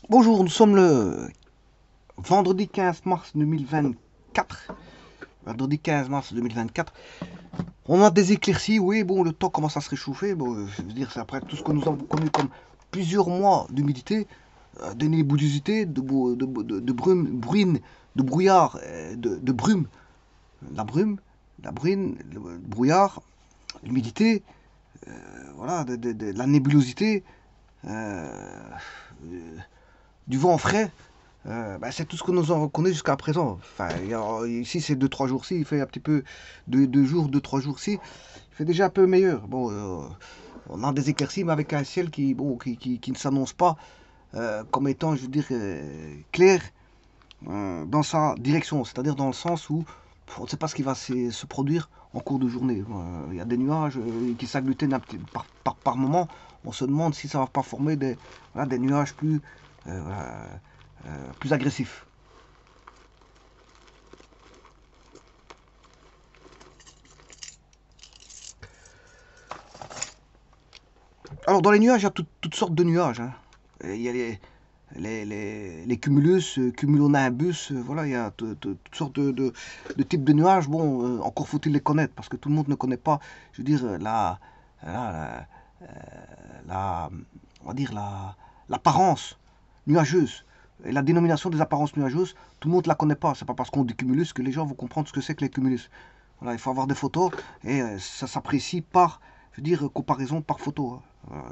Bonjour, nous sommes le vendredi 15 mars 2024. Vendredi 15 mars 2024. On a des éclaircies, oui, bon, le temps commence à se réchauffer. Bon, je veux dire, c'est après tout ce que nous avons connu comme plusieurs mois d'humidité, de nébulosité, de bruine, de brouillard, de brume. La bruine, le brouillard, l'humidité, voilà, la nébulosité, euh, du vent frais. Bah, c'est tout ce que nous avons connu jusqu'à présent. Enfin, ici, c'est deux trois jours-ci, il fait un petit peu deux jours, deux trois jours-ci, il fait déjà un peu meilleur. Bon, on a des éclaircies, mais avec un ciel qui, bon, qui ne s'annonce pas comme étant, je veux dire, clair dans sa direction. C'est-à-dire dans le sens où on ne sait pas ce qui va se produire en cours de journée. Il y a des nuages qui s'agglutinent par moment. On se demande si ça ne va pas former voilà, des nuages plus agressifs. Alors, dans les nuages, il y a toutes sortes de nuages, hein. Il y a les cumulus, cumulonimbus, voilà, il y a toutes sortes de types de nuages. Bon, encore faut-il les connaître, parce que tout le monde ne connaît pas, je veux dire, la, la on va dire, l'apparence nuageuse. Et la dénomination des apparences nuageuses, tout le monde ne la connaît pas. C'est pas parce qu'on dit cumulus que les gens vont comprendre ce que c'est que les cumulus. Voilà, il faut avoir des photos et ça s'apprécie par, je veux dire, comparaison par photo, hein.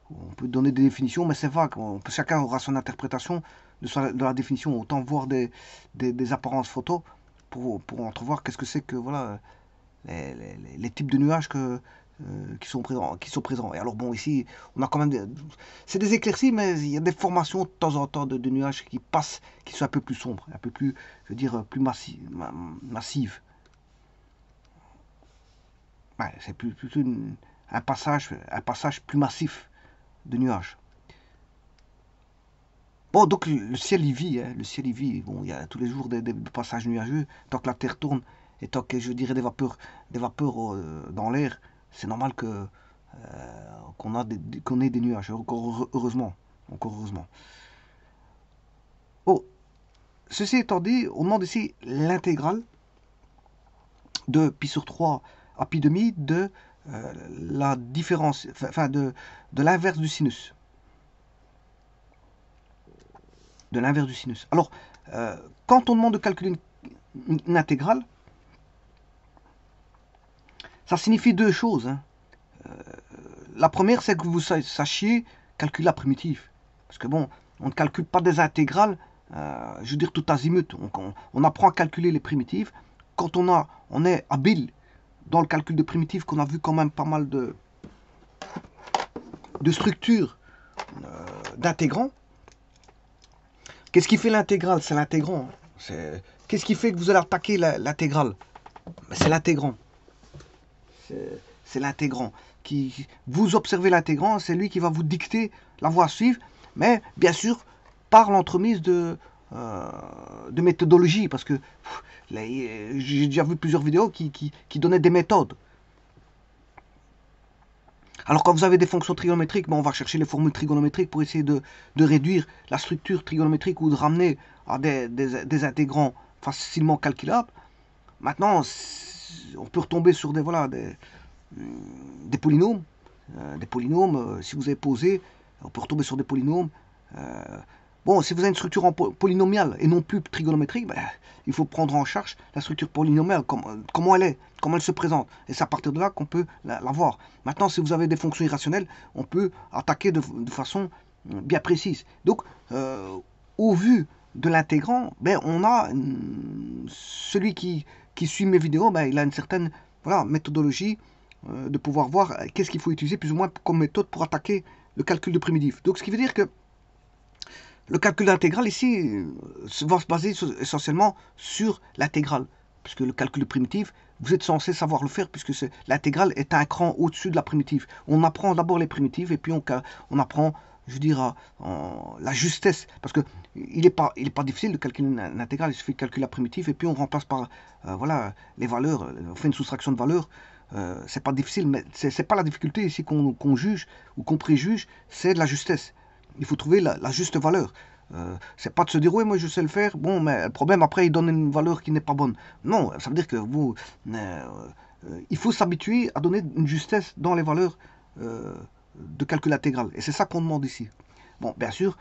On peut donner des définitions, mais c'est vague. Chacun aura son interprétation de la définition. Autant voir des apparences photos pour entrevoir qu'est-ce que c'est que voilà, les types de nuages qui sont présents. Et alors bon, ici, on a quand même c'est des éclaircies, mais il y a des formations de temps en temps de nuages qui passent, qui sont un peu plus sombres, un peu plus, je veux dire, plus massives. Ouais, c'est plutôt un passage plus massif de nuages. Bon, donc le ciel y vit, hein, le ciel y vit. Bon, il y a tous les jours des passages nuageux. Tant que la Terre tourne et tant que je dirais des vapeurs dans l'air, c'est normal que qu'on ait des nuages. Encore heureusement, encore heureusement. Oh, ceci étant dit, on demande ici l'intégrale de pi sur 3 à pi demi de la différence, enfin de l'inverse du sinus. De l'inverse du sinus. Alors, quand on demande de calculer une intégrale, ça signifie deux choses, hein. La première, c'est que vous sachiez calculer la primitive. Parce que bon, on ne calcule pas des intégrales, je veux dire tout azimut. On apprend à calculer les primitives. Quand on est habile dans le calcul de primitives, qu'on a vu quand même pas mal de structures d'intégrants. Qu'est-ce qui fait l'intégrale? C'est l'intégrant. Qu'est-ce qui fait que vous allez attaquer l'intégrale? C'est l'intégrant. C'est l'intégrant. Vous observez l'intégrant, c'est lui qui va vous dicter la voie à suivre, mais bien sûr par l'entremise de méthodologie, parce que j'ai déjà vu plusieurs vidéos qui donnaient des méthodes. Alors quand vous avez des fonctions trigonométriques, on va chercher les formules trigonométriques pour essayer de réduire la structure trigonométrique ou de ramener à des intégrants facilement calculables. Maintenant, on peut retomber sur voilà, des polynômes. Si vous avez posé, on peut retomber sur des polynômes. Euh, bon, si vous avez une structure en polynomiale et non plus trigonométrique, il faut prendre en charge la structure polynomiale, comment elle est, comment elle se présente. Et c'est à partir de là qu'on peut la voir. Maintenant, si vous avez des fonctions irrationnelles, on peut attaquer de façon bien précise. Donc, au vu de l'intégrant, on a celui qui suit mes vidéos, il a une certaine voilà, méthodologie de pouvoir voir qu'est-ce qu'il faut utiliser plus ou moins comme méthode pour attaquer le calcul de primitif. Donc ce qui veut dire que le calcul intégral ici va se baser essentiellement sur l'intégrale. Puisque le calcul de primitif, vous êtes censé savoir le faire puisque l'intégrale est un cran au-dessus de la primitive. On apprend d'abord les primitives et puis on apprend, je veux dire, la justesse. Parce que il n'est pas difficile de calculer une intégrale, il suffit de calculer la primitive et puis on remplace par voilà, les valeurs, on fait une soustraction de valeurs. C'est pas difficile, mais c'est pas la difficulté ici qu'on juge ou qu'on préjuge, c'est de la justesse. Il faut trouver la juste valeur. C'est pas de se dire, oui, moi je sais le faire, bon, mais le problème, après, il donne une valeur qui n'est pas bonne. Non, ça veut dire que il faut s'habituer à donner une justesse dans les valeurs de calcul intégral. Et c'est ça qu'on demande ici. Bon, bien sûr,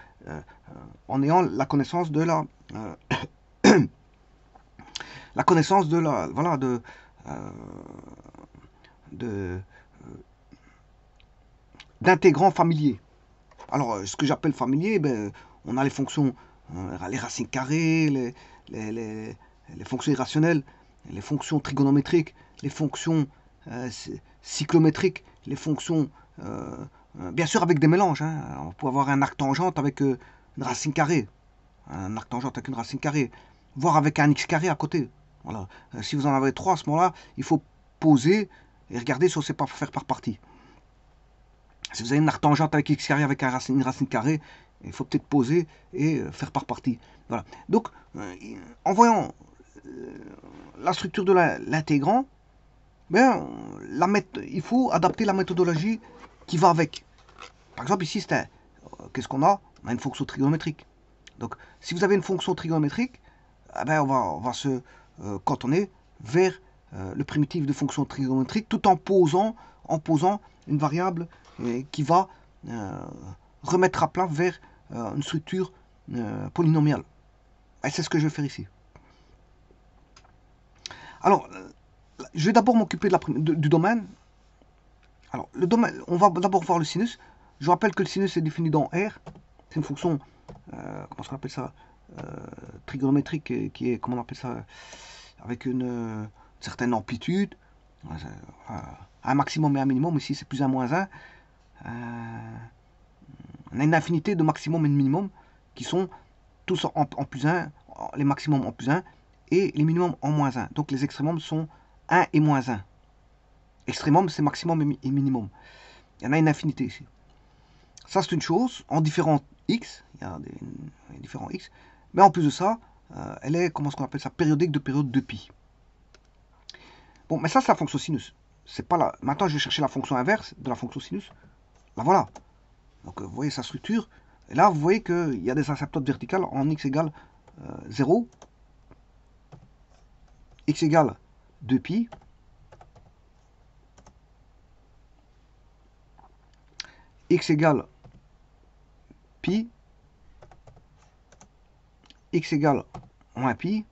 en ayant la connaissance de la connaissance de la, voilà, d'intégrants familiers. Alors, ce que j'appelle familier, ben, on a les fonctions, les racines carrées, les fonctions irrationnelles, les fonctions trigonométriques, les fonctions cyclométriques, les fonctions, bien sûr avec des mélanges. Hein. On peut avoir un arc tangente avec une racine carrée, un arc tangente avec une racine carrée, voire avec un x carré à côté. Voilà. Si vous en avez trois à ce moment-là, il faut poser et regarder si on ne sait pas faire par partie. Si vous avez une arc tangente avec x carré avec une racine carrée, il faut peut-être poser et faire par partie. Voilà. Donc, en voyant la structure de l'intégrant, ben, il faut adapter la méthodologie qui va avec. Par exemple, ici, qu'est-ce qu'on a? On a une fonction trigonométrique. Donc, si vous avez une fonction trigonométrique, eh ben, on va se cantonner vers le primitif de fonction trigonométrique tout en posant une variable qui va remettre à plat vers une structure polynomiale. Et c'est ce que je vais faire ici. Alors, je vais d'abord m'occuper du domaine. Alors, le domaine, on va d'abord voir le sinus. Je rappelle que le sinus est défini dans R. C'est une fonction, comment on appelle ça, trigonométrique, qui est, comment on appelle ça, avec une certaine amplitude, un maximum et un minimum. Ici, c'est plus 1, moins 1. On a une infinité de maximum et de minimum qui sont tous en plus 1, les maximums en plus 1 et les minimums en moins 1. Donc les extrémums sont 1 et moins 1. Extrémum, c'est maximum et minimum. Il y en a une infinité ici. Ça, c'est une chose, en différents x, il y a des différents x, mais en plus de ça, elle est, comment est-ce qu'on appelle ça, périodique de période de pi. Bon, mais ça, c'est la fonction sinus. C'est pas là. Maintenant, je vais chercher la fonction inverse de la fonction sinus. La voilà. Donc, vous voyez sa structure. Et là, vous voyez qu'il y a des asymptotes verticales en x égale 0, x égale 2pi, x égale pi, x égale moins pi,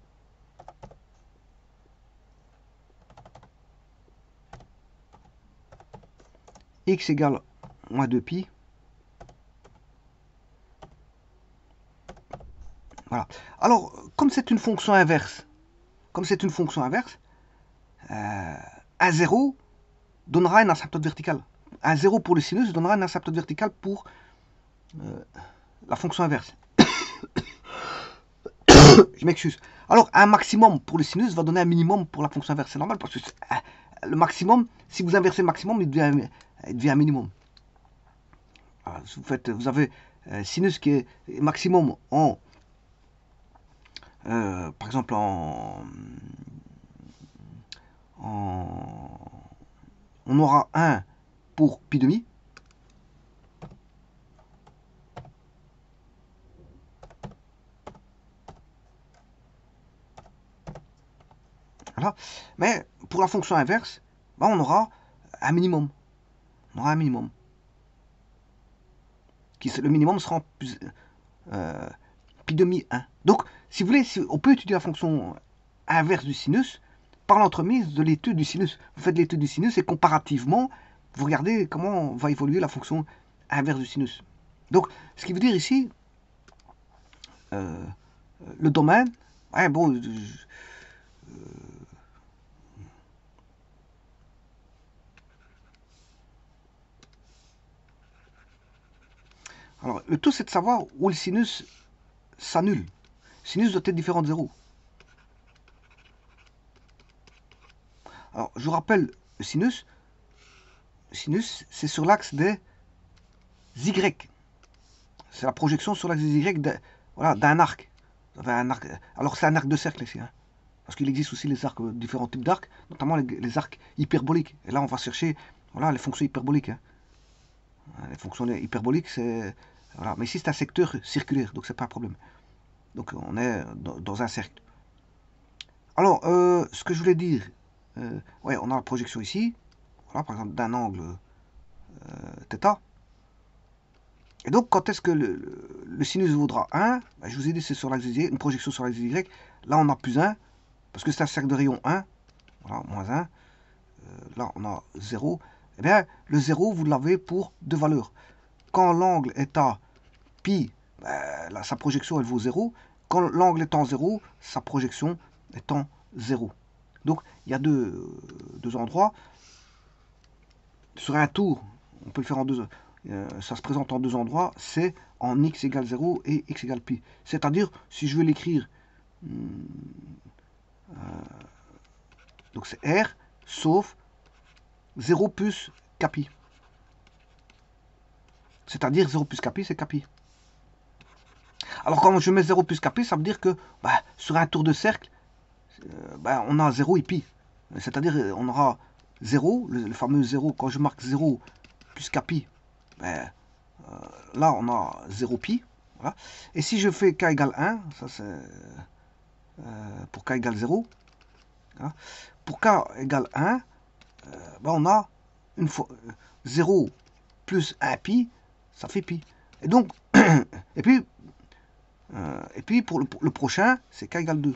x égale moins 2pi. Voilà. Alors, comme c'est une fonction inverse, un 0 donnera une asymptote verticale. Un 0 pour le sinus donnera une asymptote verticale pour la fonction inverse. Je m'excuse. Alors, un maximum pour le sinus va donner un minimum pour la fonction inverse. C'est normal parce que le maximum, si vous inversez le maximum, il devient un minimum. Alors, vous avez sinus qui est maximum en, par exemple, on aura 1 pour pi demi. Voilà. Mais pour la fonction inverse, ben on aura un minimum. On aura un minimum. Le minimum sera en plus, pi demi 1. Donc, si vous voulez, on peut étudier la fonction inverse du sinus par l'entremise de l'étude du sinus. Vous faites l'étude du sinus et comparativement, vous regardez comment va évoluer la fonction inverse du sinus. Donc, ce qui veut dire ici, le domaine, ouais, bon, alors, le tout, c'est de savoir où le sinus s'annule. Le sinus doit être différent de 0. Alors, je vous rappelle, le sinus, c'est sur l'axe des Y. C'est la projection sur l'axe des Y d'un arc. Vous avez un arc. Alors, c'est un arc de cercle ici. Hein, parce qu'il existe aussi les arcs, différents types d'arcs, notamment les arcs hyperboliques. Et là, on va chercher les fonctions hyperboliques. Hein. Les fonctions hyperboliques, c'est Voilà. Mais ici, c'est un secteur circulaire, donc c'est pas un problème. Donc on est dans un cercle. Alors, ce que je voulais dire, ouais, on a la projection ici, voilà, par exemple, d'un angle θ. Et donc, quand est-ce que le sinus vaudra 1? Ben, je vous ai dit, c'est sur l'axe Y, une projection sur l'axe Y. Là, on a plus 1, parce que c'est un cercle de rayon 1. Voilà, moins 1. Là, on a 0. Eh bien, le 0, vous l'avez pour deux valeurs. Quand l'angle est à pi, ben, là, sa projection, elle vaut 0. Quand l'angle est en 0, sa projection est en 0. Donc, il y a deux endroits. Sur un tour, on peut le faire en deux. Ça se présente en deux endroits. C'est en x égale 0 et x égale pi. C'est-à-dire, si je veux l'écrire, donc c'est r, sauf 0 plus kpi. C'est-à-dire 0 plus kpi, c'est kpi. Alors quand je mets 0 plus kpi, ça veut dire que bah, sur un tour de cercle, bah, on a 0 et pi. C'est-à-dire on aura 0, le fameux 0, quand je marque 0 plus kpi, bah, là on a 0 pi. Voilà. Et si je fais k égale 1, ça c'est pour k égale 0, hein. Pour k égale 1, bah, on a une fois 0 plus 1 pi, ça fait pi. Et donc, et puis pour le prochain, c'est k égale 2.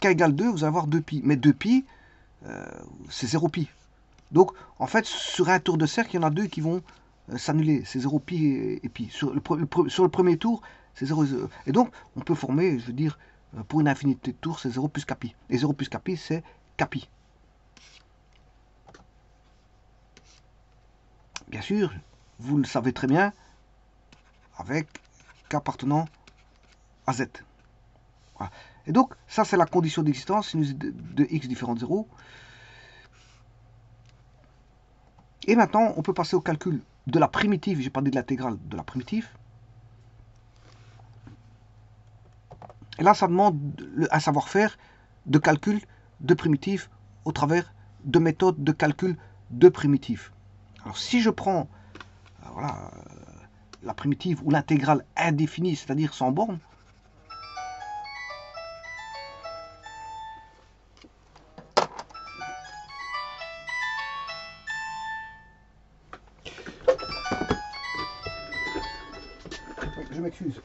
K égale 2, vous allez avoir 2 pi. Mais 2 pi, c'est 0 pi. Donc, en fait, sur un tour de cercle, il y en a deux qui vont s'annuler. C'est 0 pi et pi. Sur le premier tour, c'est 0. Et donc, on peut former, je veux dire, pour une infinité de tours, c'est 0 plus kpi. Et 0 plus kpi, c'est kpi. Bien sûr, vous le savez très bien, avec k appartenant à z. Voilà. Et donc, ça, c'est la condition d'existence, sinus de x différent de 0. Et maintenant, on peut passer au calcul de la primitive. J'ai parlé de l'intégrale de la primitive. Et là, ça demande un savoir-faire de calcul de primitive au travers de méthodes de calcul de primitive. Alors, si je prends voilà, la primitive ou l'intégrale indéfinie, c'est-à-dire sans borne, je m'excuse.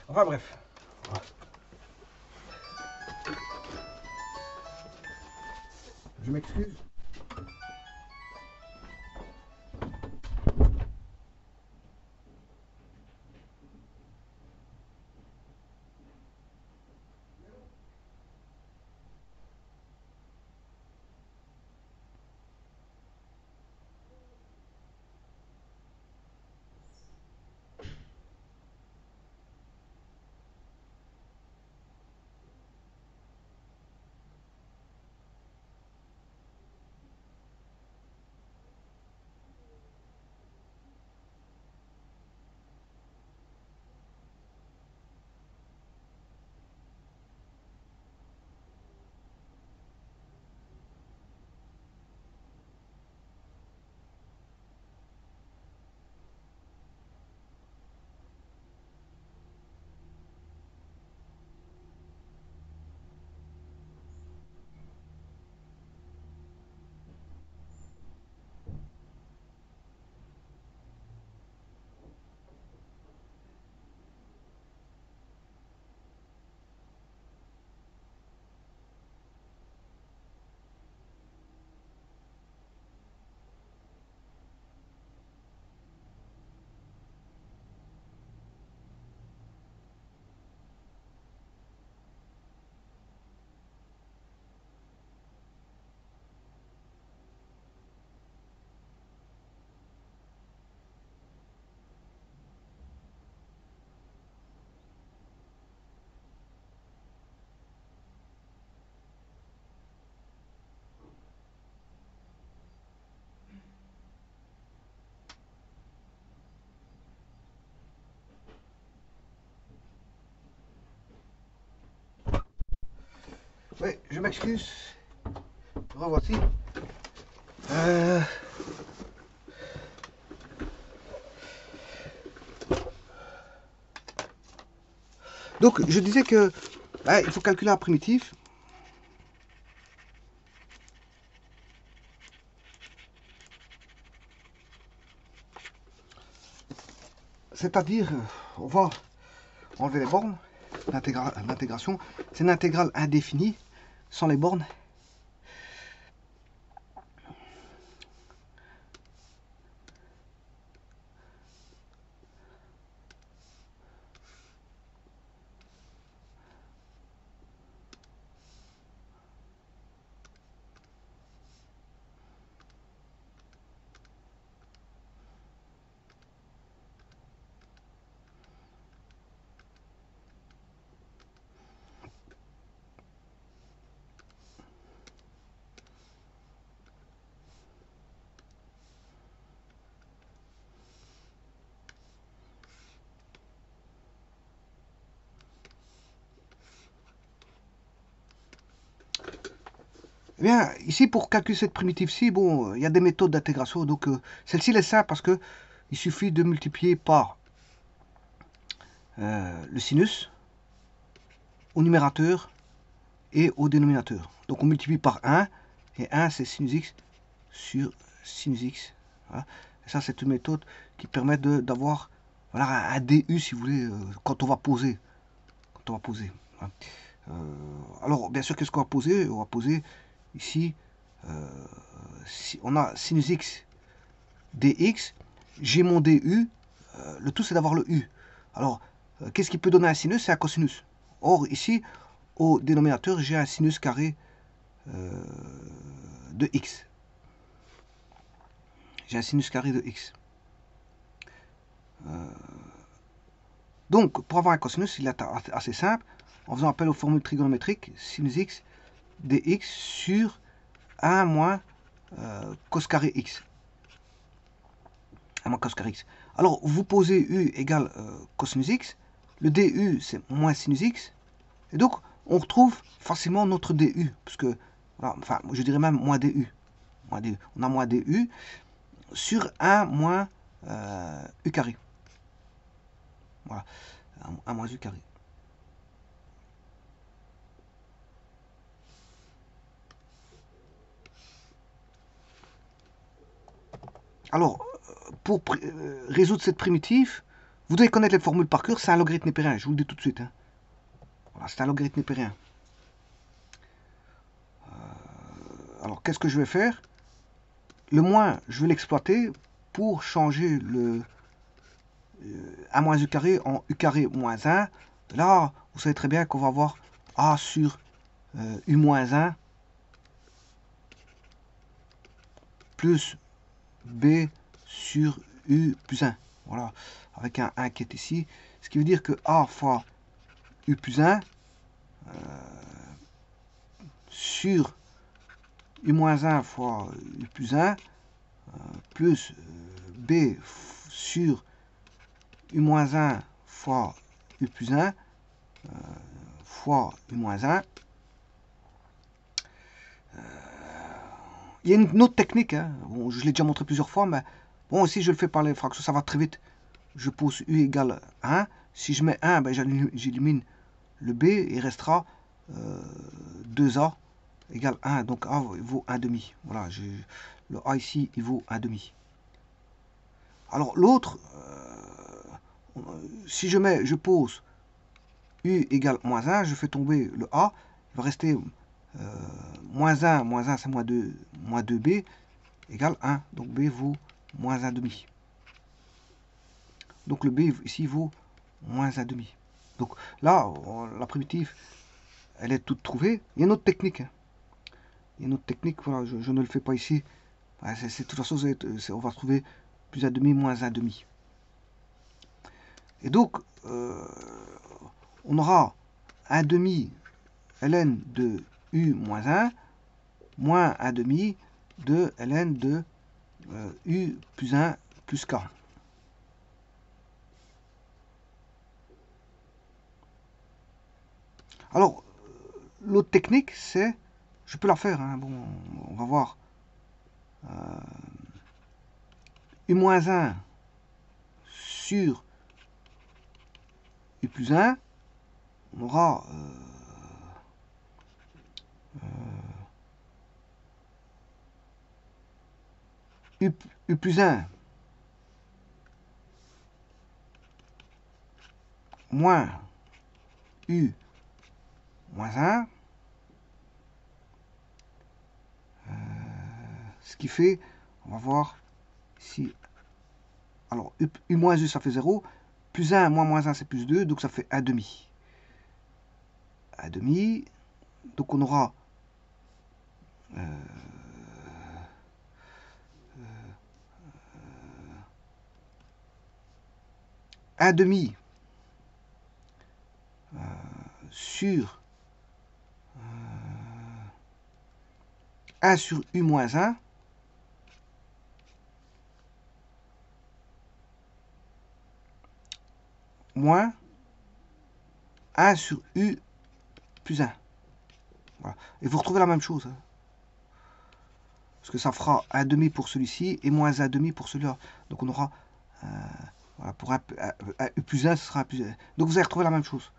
Enfin bref. Je m'excuse. Oui, je m'excuse. Revoici. Euh, Donc, je disais que il faut calculer un primitif. C'est-à-dire, on va enlever les bornes. L'intégration, c'est une intégrale indéfinie, sans les bornes. Eh bien, ici, pour calculer cette primitive-ci, bon, il y a des méthodes d'intégration. Donc, celle-ci est simple parce que il suffit de multiplier par le sinus au numérateur et au dénominateur. Donc, on multiplie par 1, et 1, c'est sinus x sur sinus x. Voilà. Et ça, c'est une méthode qui permet d'avoir voilà, un DU, si vous voulez, quand on va poser. Quand on va poser. Voilà. Alors, bien sûr, qu'est-ce qu'on va poser? On va poser ici, si on a sinus x dx, j'ai mon du, le tout c'est d'avoir le u. Alors, qu'est-ce qui peut donner un sinus? C'est un cosinus. Or, ici, au dénominateur, j'ai un sinus carré de x. J'ai un sinus carré de x. Donc, pour avoir un cosinus, il est assez simple. En faisant appel aux formules trigonométriques, sinus x dx sur 1 moins cos carré x. 1 moins cos carré x. Alors, vous posez u égale cosinus x. Le du, c'est moins sinus x. Et donc, on retrouve facilement notre du. Parce que, voilà, enfin, je dirais même moins du. On a moins du sur 1 moins u carré. Voilà, 1 moins u carré. Alors, pour résoudre cette primitive, vous devez connaître les formules par cœur, c'est un logarithme népérien, je vous le dis tout de suite. Hein. Voilà, c'est un logarithme népérien. Alors, qu'est-ce que je vais faire? Le moins, je vais l'exploiter pour changer le 1 moins u carré en u carré moins 1. Là, vous savez très bien qu'on va avoir a sur u moins 1 plus b sur u plus 1. Voilà, avec un 1 qui est ici. Ce qui veut dire que a fois u plus 1 sur u moins 1 fois u plus 1 plus b sur u moins 1 fois u plus 1 fois u moins 1. Il y a une autre technique, hein. Bon, je l'ai déjà montré plusieurs fois, mais bon, si je le fais par les fractions, ça va très vite. Je pose u égale 1. Si je mets 1, ben, j'élimine le b et il restera 2a égale 1. Donc a vaut 1 demi. Voilà, le a ici, il vaut 1 demi. Alors l'autre, si je pose u égale moins 1, je fais tomber le a, il va rester moins 1 c'est moins 2b égale 1. Donc b vaut moins 1 demi. Donc le b ici vaut moins 1 demi. Donc là, la primitive, elle est toute trouvée. Il y a une autre technique. Hein. Il y a une autre technique, voilà, je ne le fais pas ici. De toute façon, on va trouver plus 1 demi, moins 1 demi. Et donc, on aura 1 demi ln de u moins 1 moins 1 demi de ln de u plus 1 plus k. Alors, l'autre technique, c'est, je peux la faire, hein, bon, on va voir. U-1 sur U plus 1, on aura U plus 1 moins U moins 1, ce qui fait, on va voir ici, alors U moins U ça fait 0, plus 1 moins 1 c'est plus 2, donc ça fait 1 demi. 1 demi, donc on aura 1 demi sur 1 sur U moins 1 moins 1 sur U plus 1. Voilà. Et vous retrouvez la même chose. Hein. Parce que ça fera 1 demi pour celui-ci et moins 1 demi pour celui-là. Donc on aura, voilà, pour un U plus 1, ce sera un plus 1. Donc vous allez retrouver la même chose.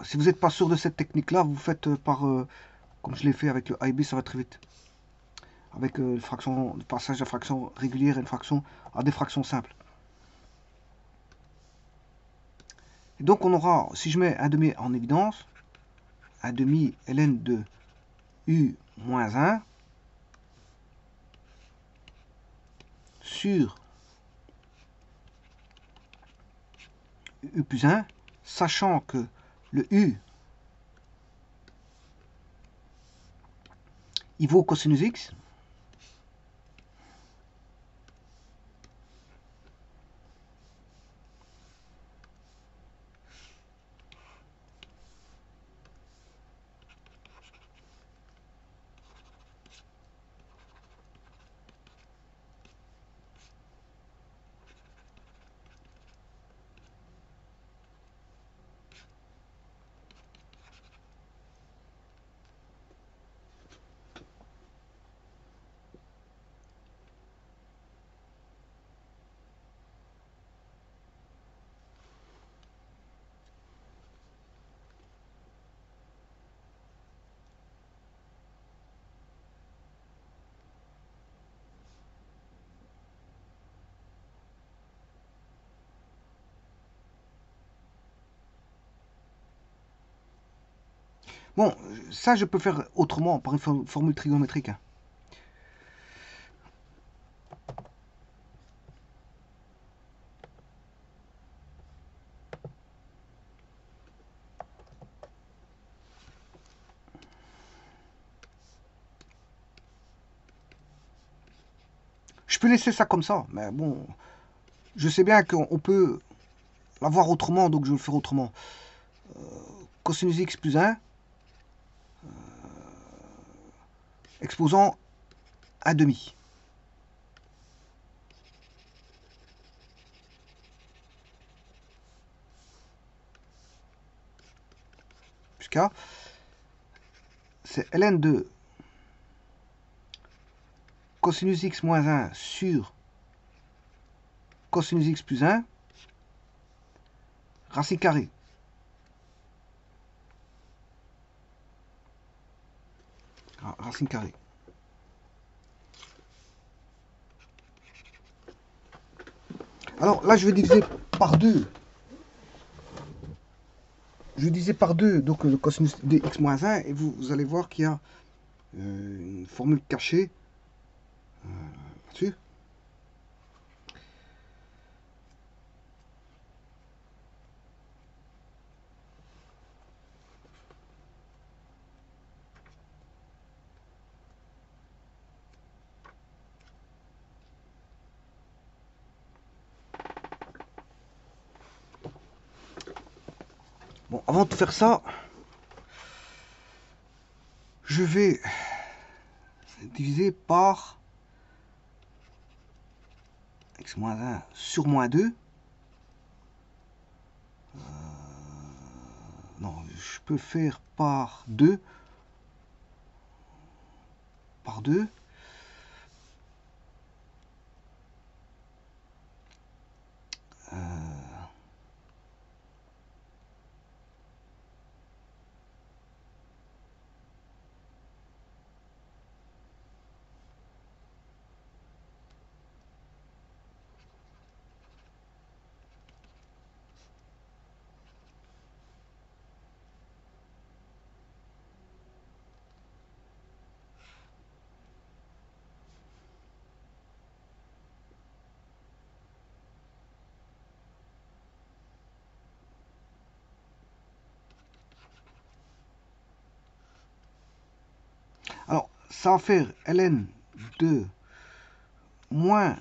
Si vous n'êtes pas sûr de cette technique-là, vous faites par, comme je l'ai fait avec le IB, ça va très vite. Avec le passage à fraction régulière et une fraction à des fractions simples. Et donc on aura, si je mets 1 demi en évidence, 1 demi ln de U moins 1 sur U plus 1, sachant que le U, il vaut cosinus x. Bon, ça je peux faire autrement, par une formule trigonométrique. Hein. Je peux laisser ça comme ça, mais bon, je sais bien qu'on peut l'avoir autrement, donc je vais le faire autrement. Cosinus x plus 1, exposant 1 demi. Jusqu'à, c'est ln de cosinus x moins 1 sur cosinus x plus 1, racine carrée. Racine carrée. Alors là, je vais diviser par 2. Je vais diviser par 2, donc le cosinus de x moins 1, et vous allez voir qu'il y a une formule cachée là-dessus. Bon, avant de faire ça, je vais diviser par x moins 1 sur moins 2. Non, je peux faire par 2. Par 2. Alors, ça va faire ln de moins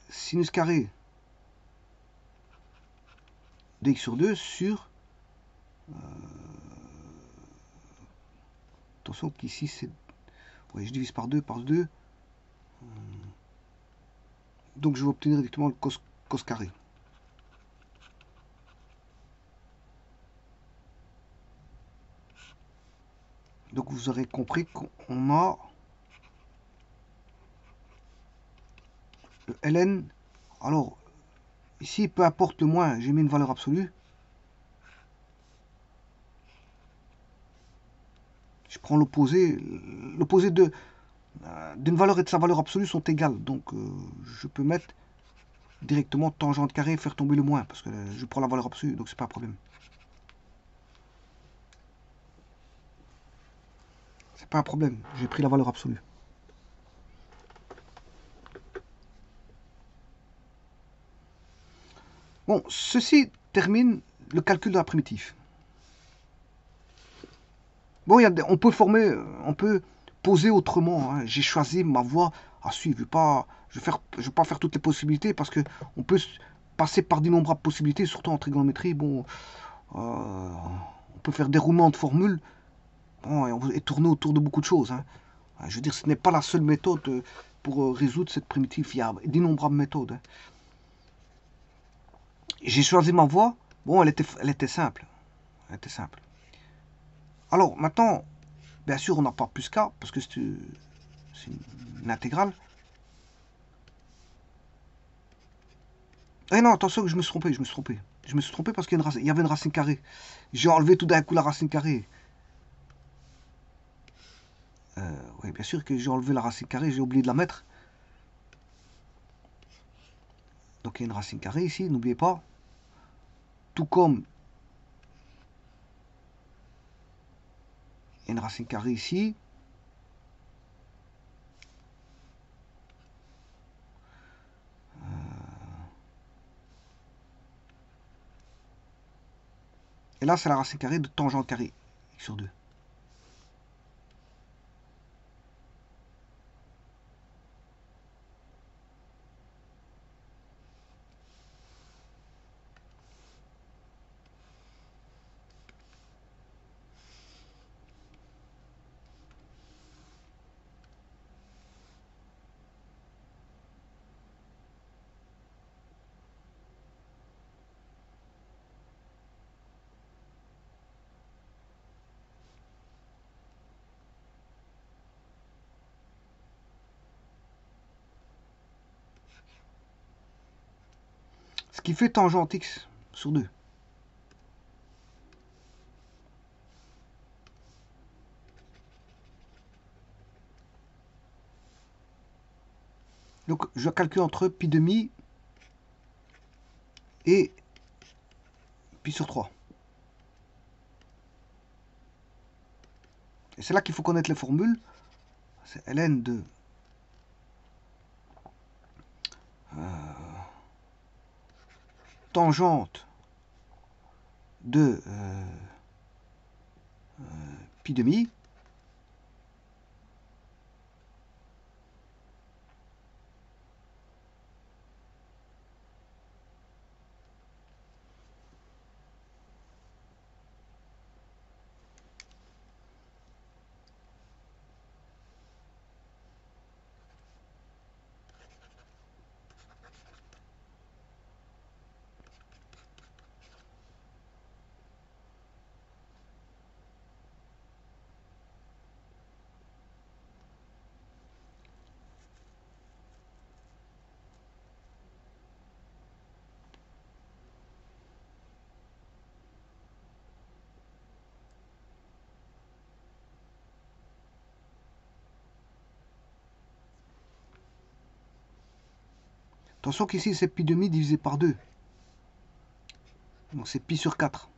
sinus carré de x sur 2 sur... attention qu'ici, c'est... ouais, je divise par 2, par 2. Donc, je vais obtenir directement le cos carré. Donc, vous aurez compris qu'on a le ln. Alors, ici, peu importe le moins, j'ai mis une valeur absolue. Je prends l'opposé. L'opposé d'une valeur et de sa valeur absolue sont égales. Donc, je peux mettre directement tangente carré et faire tomber le moins. Parce que je prends la valeur absolue, donc c'est pas un problème. C'est pas un problème. J'ai pris la valeur absolue. Bon, ceci termine le calcul de la primitive. Bon, on peut former, on peut poser autrement. Hein. J'ai choisi ma voie à suivre. Je vais pas faire toutes les possibilités parce que on peut passer par d'innombrables possibilités, surtout en trigonométrie. Bon, on peut faire déroulement de formules, bon, et tourner autour de beaucoup de choses. Hein. Je veux dire, ce n'est pas la seule méthode pour résoudre cette primitive. Il y a d'innombrables méthodes. Hein. J'ai choisi ma voie. Bon, elle était simple. Elle était simple. Alors, maintenant, bien sûr, on n'a pas plus qu'à, parce que c'est une intégrale. Eh non, attention que je me suis trompé, je me suis trompé. Je me suis trompé parce qu'il y avait une racine carrée. J'ai enlevé tout d'un coup la racine carrée. Oui, bien sûr que j'ai enlevé la racine carrée, j'ai oublié de la mettre. Donc il y a une racine carrée ici, n'oubliez pas. Tout comme il y a une racine carrée ici. Et là, c'est la racine carrée de tangente carré x sur 2. Ce qui fait tangente x sur 2. Donc je calcule entre pi demi et pi sur 3. Et c'est là qu'il faut connaître les formules. C'est ln de tangente de pi demi Attention qu'ici c'est pi demi divisé par 2. Donc c'est pi sur 4.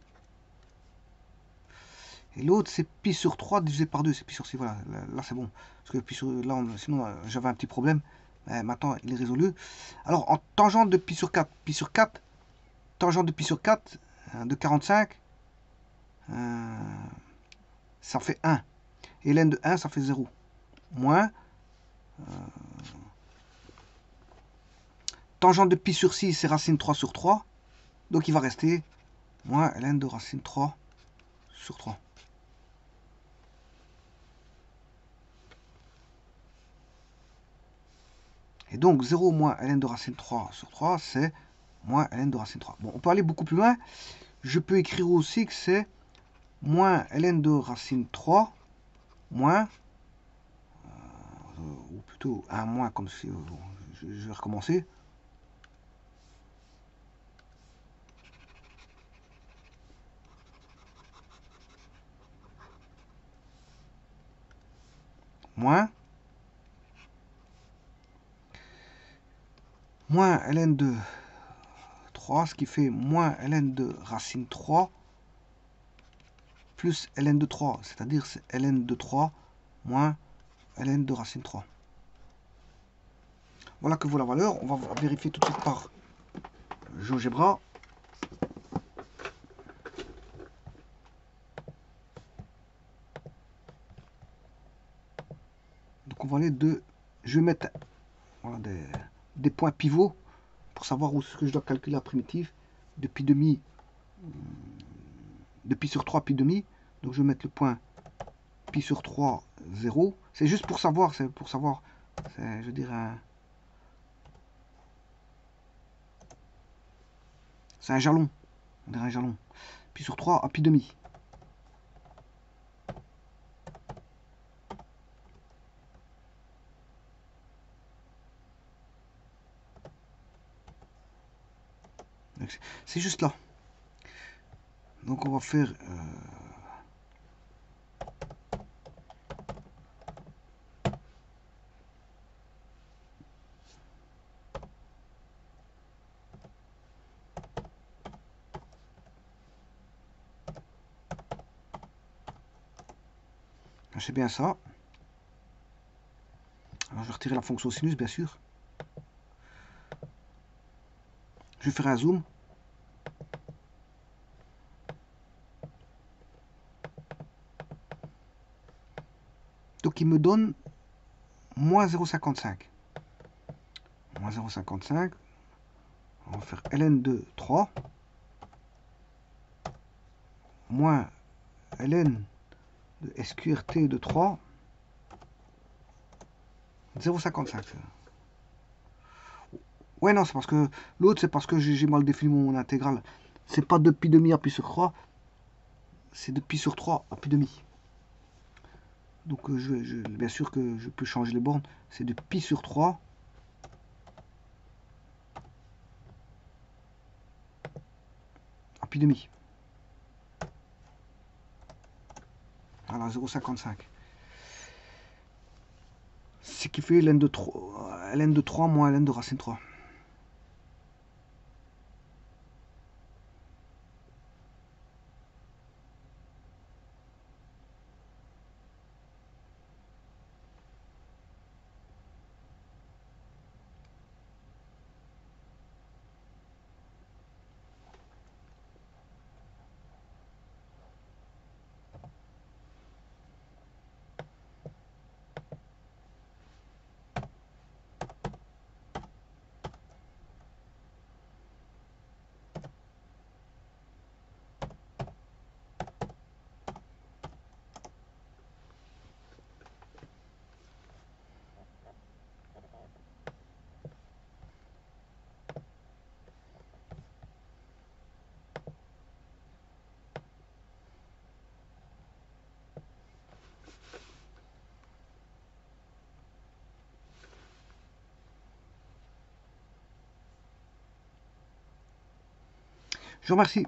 Et l'autre c'est pi sur 3 divisé par 2. C'est pi sur 6. Voilà, là c'est bon. Parce que pi sur, là, sinon j'avais un petit problème. Maintenant il est résolu. Alors en tangente de pi sur 4, tangente de pi sur 4 de 45, ça fait 1. Et ln de 1 ça fait 0. Moins tangente de pi sur 6 c'est racine 3 sur 3. Donc il va rester moins ln de racine 3 sur 3. Et donc 0 moins ln de racine 3 sur 3, c'est moins ln de racine 3. Bon, on peut aller beaucoup plus loin. Je peux écrire aussi que c'est moins ln de racine 3 moins, ou plutôt un moins comme si, je vais recommencer. Moins ln de 3, ce qui fait moins ln de racine 3 plus ln de 3, c'est-à-dire c'est ln de 3 moins ln de racine 3. Voilà que vaut la valeur. On va vérifier tout de suite par GeoGebra. Donc on va aller de... Je vais mettre voilà, des points pivots pour savoir où est-ce que je dois calculer la primitive de pi demi, de pi sur 3 pi demi. Donc je vais mettre le point pi sur 3, 0. C'est juste pour savoir, je dirais, c'est un jalon. On dirait un jalon. Pi sur 3 à pi demi. C'est juste là. Donc on va faire... c'est bien ça. Alors je vais retirer la fonction sinus, bien sûr. Je vais faire un zoom. Donc il me donne moins 0,55. Moins 0,55. On va faire ln de 3. Moins ln de SQRT de 3. 0,55. Ouais, non, c'est parce que l'autre, c'est parce que j'ai mal défini mon intégrale. C'est pas de pi demi à pi sur 3, c'est de pi sur 3 à pi demi. Donc, bien sûr que je peux changer les bornes. C'est de pi sur 3 à pi demi. Voilà, 0,55. Ce qui fait ln de 3 moins ln de racine 3. Je vous remercie.